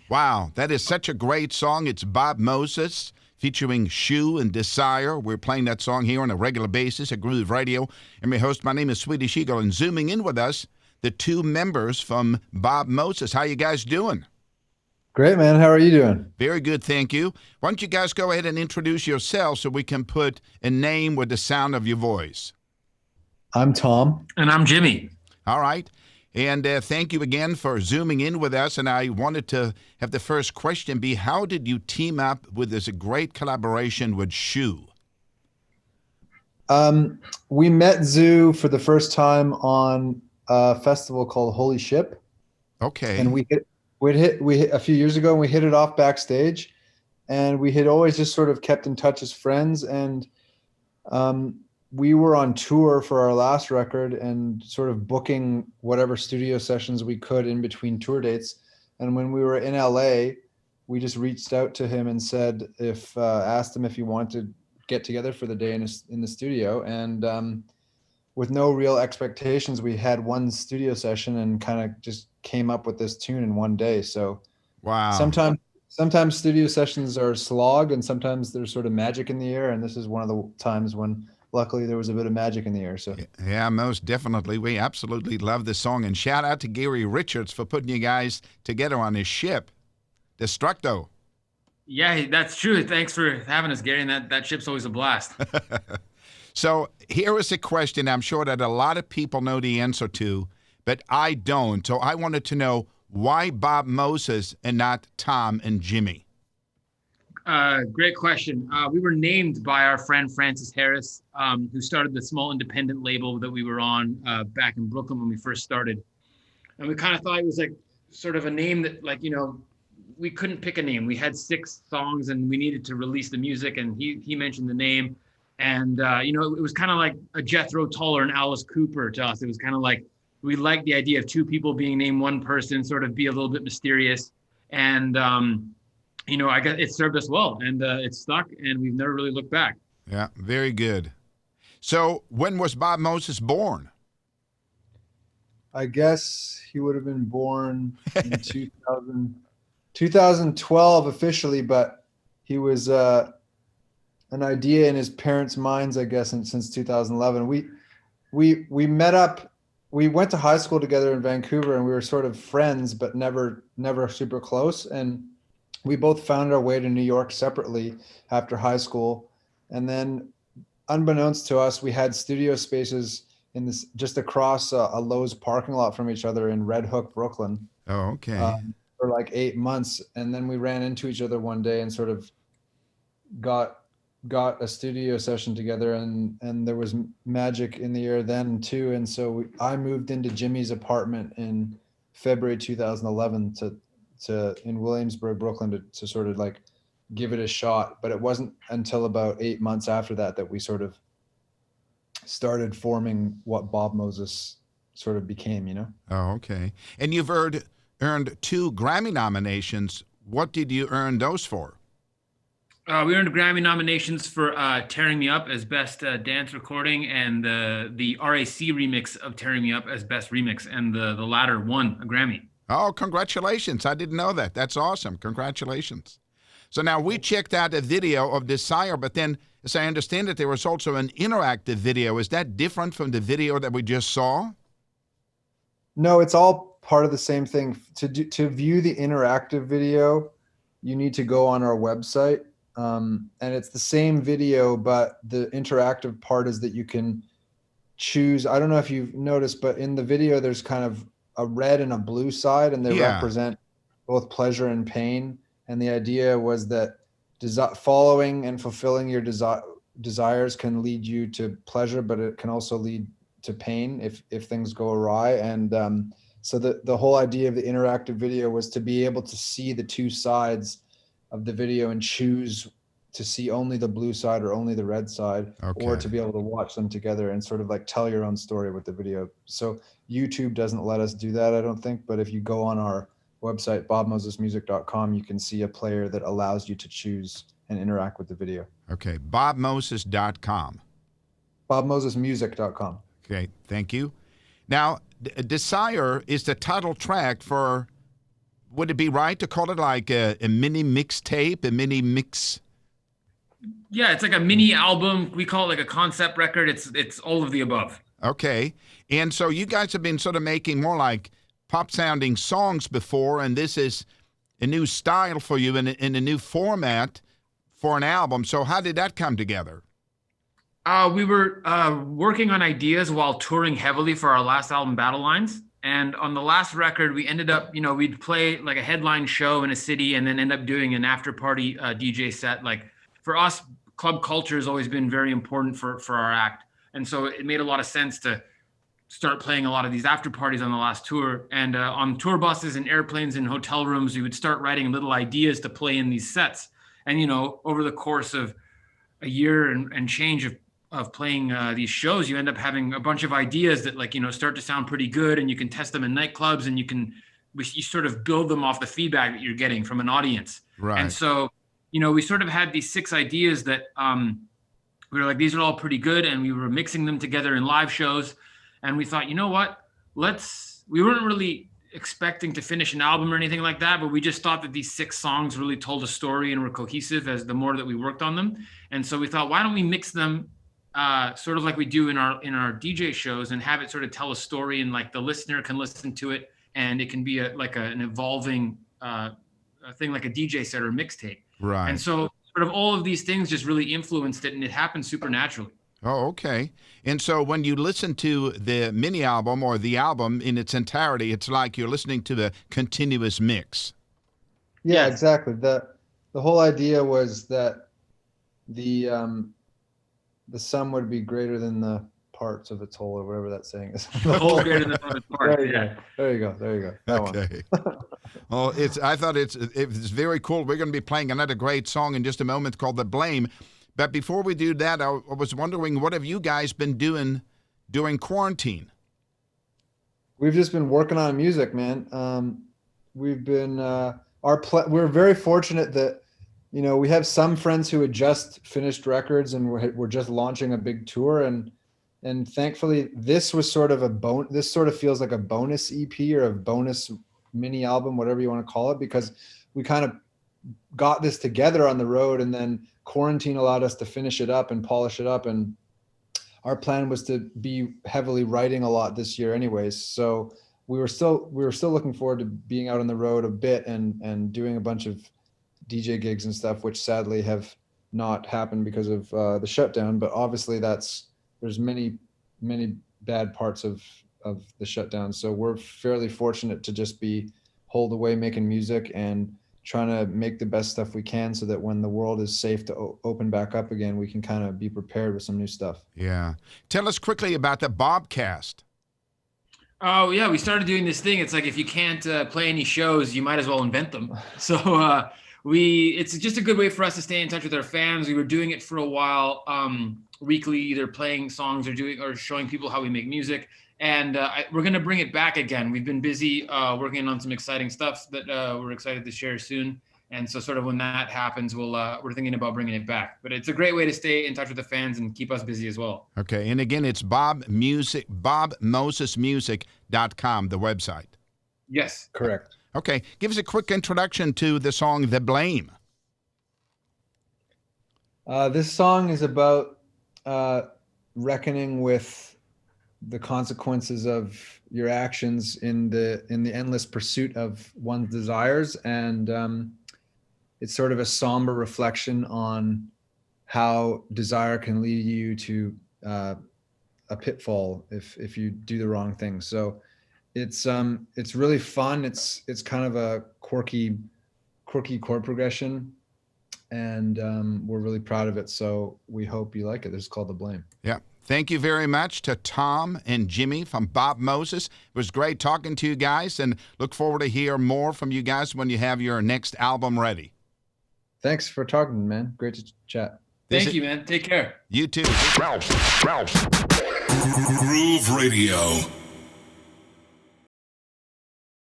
Wow, that is such a great song. It's Bob Moses featuring Shoe and Desire. We're playing that song here on a regular basis at Groove Radio. I'm your host. My name is Swedish Egil, and zooming in with us, the two members from Bob Moses. How you guys doing? Great, man. How are you doing? Very good, thank you. Why don't you guys go ahead and introduce yourselves so we can put a name with the sound of your voice. I'm Tom. And I'm Jimmy. All right. And thank you again for zooming in with us. And I wanted to have the first question be, how did you team up with this great collaboration with Shoe? We met Zoo for the first time on a festival called Holy Ship. Okay. And we hit a few years ago, and we hit it off backstage. And we had always just sort of kept in touch as friends. And we were on tour for our last record and sort of booking whatever studio sessions we could in between tour dates. And when we were in LA, we just reached out to him and said, asked him if he wanted to get together for the day in the studio. And with no real expectations, we had one studio session and kind of just came up with this tune in one day. So wow. Sometimes studio sessions are slog, and sometimes there's sort of magic in the air. And this is one of the times when luckily there was a bit of magic in the air. So yeah, most definitely. We absolutely love this song. And shout out to Gary Richards for putting you guys together on his ship, Destructo. Yeah, that's true. Thanks for having us, Gary. And that ship's always a blast. So here is a question I'm sure that a lot of people know the answer to, but I don't. So I wanted to know, why Bob Moses and not Tom and Jimmy? Great question. We were named by our friend Francis Harris, who started the small independent label that we were on back in Brooklyn when we first started. And we kind of thought it was like sort of a name that, like, you know, we couldn't pick a name. We had 6 songs and we needed to release the music, and he mentioned the name. And, you know, it was kind of like a Jethro Tull or an Alice Cooper to us. It was kind of like, we liked the idea of 2 people being named one person, sort of be a little bit mysterious. And, you know, I guess it served us well, and it stuck, and we've never really looked back. Yeah, very good. So when was Bob Moses born? I guess he would have been born in 2012 officially, but he was an idea in his parents' minds, I guess, since 2011. We met up. We went to high school together in Vancouver, and we were sort of friends, but never super close. And we both found our way to New York separately after high school. And then unbeknownst to us, we had studio spaces in this just across a Lowe's parking lot from each other in Red Hook, Brooklyn. Oh, okay. For like 8 months. And then we ran into each other one day and sort of got a studio session together, and there was magic in the air then too. And so I moved into Jimmy's apartment in February 2011 in Williamsburg, Brooklyn, to sort of like give it a shot. But it wasn't until about 8 months after that we sort of started forming what Bob Moses sort of became, you know? Oh, okay. And you've earned 2 Grammy nominations. What did you earn those for? We earned Grammy nominations for Tearing Me Up as Best Dance Recording, and the RAC remix of Tearing Me Up as Best Remix, and the latter won a Grammy. Oh, congratulations. I didn't know that. That's awesome. Congratulations. So now we checked out a video of Desire, but then, as I understand it, there was also an interactive video. Is that different from the video that we just saw? No, it's all part of the same thing. To view the interactive video, you need to go on our website. And it's the same video, but the interactive part is that you can choose. I don't know if you've noticed, but in the video, there's kind of a red and a blue side, and they represent both pleasure and pain. And the idea was that following and fulfilling your desires can lead you to pleasure, but it can also lead to pain if things go awry. And so the whole idea of the interactive video was to be able to see the 2 sides of the video and choose to see only the blue side or only the red side, or to be able to watch them together and sort of like tell your own story with the video. So YouTube doesn't let us do that, I don't think, but if you go on our website, bobmosesmusic.com, you can see a player that allows you to choose and interact with the video. Okay, bobmoses.com. bobmosesmusic.com. Okay, thank you. Now, Desire is the title track for would it be right to call it like a mini mixtape, a mini mix? Yeah, it's like a mini album. We call it like a concept record. It's all of the above. Okay. And so you guys have been sort of making more like pop-sounding songs before, and this is a new style for you and a new format for an album. So how did that come together? We were working on ideas while touring heavily for our last album, Battle Lines. And on the last record, we ended up, we'd play like a headline show in a city and then end up doing an after party DJ set. Like for us, club culture has always been very important for our act. And so it made a lot of sense to start playing a lot of these after parties on the last tour. And on tour buses and airplanes and hotel rooms, we would start writing little ideas to play in these sets. And, over the course of a year and change of playing these shows, you end up having a bunch of ideas that start to sound pretty good, and you can test them in nightclubs, and you sort of build them off the feedback that you're getting from an audience. Right. And so, we sort of had these 6 ideas that we were like, these are all pretty good. And we were mixing them together in live shows. And we thought, you know what, we weren't really expecting to finish an album or anything like that, but we just thought that these 6 songs really told a story and were cohesive as the more that we worked on them. And so we thought, why don't we mix them sort of like we do in our DJ shows and have it sort of tell a story, and like the listener can listen to it, and it can be an evolving thing like a DJ set or mixtape. Right. And so sort of all of these things just really influenced it, and it happened supernaturally. Oh, okay. And so when you listen to the mini album or the album in its entirety, it's like you're listening to the continuous mix. Yeah, Yes. exactly. The whole idea was that the sum would be greater than the parts of its whole, or whatever that saying is. The whole greater than the sum of its parts. There you Yeah. go. There you go. There you go. That one. Okay. Well, I thought it's very cool. We're going to be playing another great song in just a moment called The Blame. But before we do that, I was wondering, what have you guys been doing during quarantine? We've just been working on music, man. We've been we're very fortunate that we have some friends who had just finished records and we're just launching a big tour, and thankfully this was sort of this sort of feels like a bonus EP or a bonus mini album, whatever you want to call it, because we kind of got this together on the road, and then quarantine allowed us to finish it up and polish it up. And our plan was to be heavily writing a lot this year anyways. So we were still looking forward to being out on the road a bit and doing a bunch of DJ gigs and stuff, which sadly have not happened because of the shutdown. But obviously there's many bad parts of the shutdown. So we're fairly fortunate to just be holed away making music and trying to make the best stuff we can, so that when the world is safe to open back up again, we can kind of be prepared with some new stuff. Yeah. Tell us quickly about the Bobcast. Oh yeah, we started doing this thing. It's like if you can't play any shows, you might as well invent them. So it's just a good way for us to stay in touch with our fans. We were doing it for a while, weekly, either playing songs or showing people how we make music. And we're going to bring it back again. We've been busy working on some exciting stuff that we're excited to share soon. And so sort of when that happens, we're thinking about bringing it back. But it's a great way to stay in touch with the fans and keep us busy as well. Okay. And again, it's bobmosesmusic.com, the website. Yes. Correct. Okay. Give us a quick introduction to the song The Blame. This song is about reckoning with the consequences of your actions in the endless pursuit of one's desires, and it's sort of a somber reflection on how desire can lead you to a pitfall if you do the wrong thing. So it's really fun. It's kind of a quirky chord progression, and we're really proud of it. So we hope you like it. This is called The Blame. Yeah. Thank you very much to Tom and Jimmy from Bob Moses. It was great talking to you guys, and look forward to hear more from you guys when you have your next album ready. Thanks for talking, man. Great to chat. Thank you, man. Take care. You too. Groove Radio.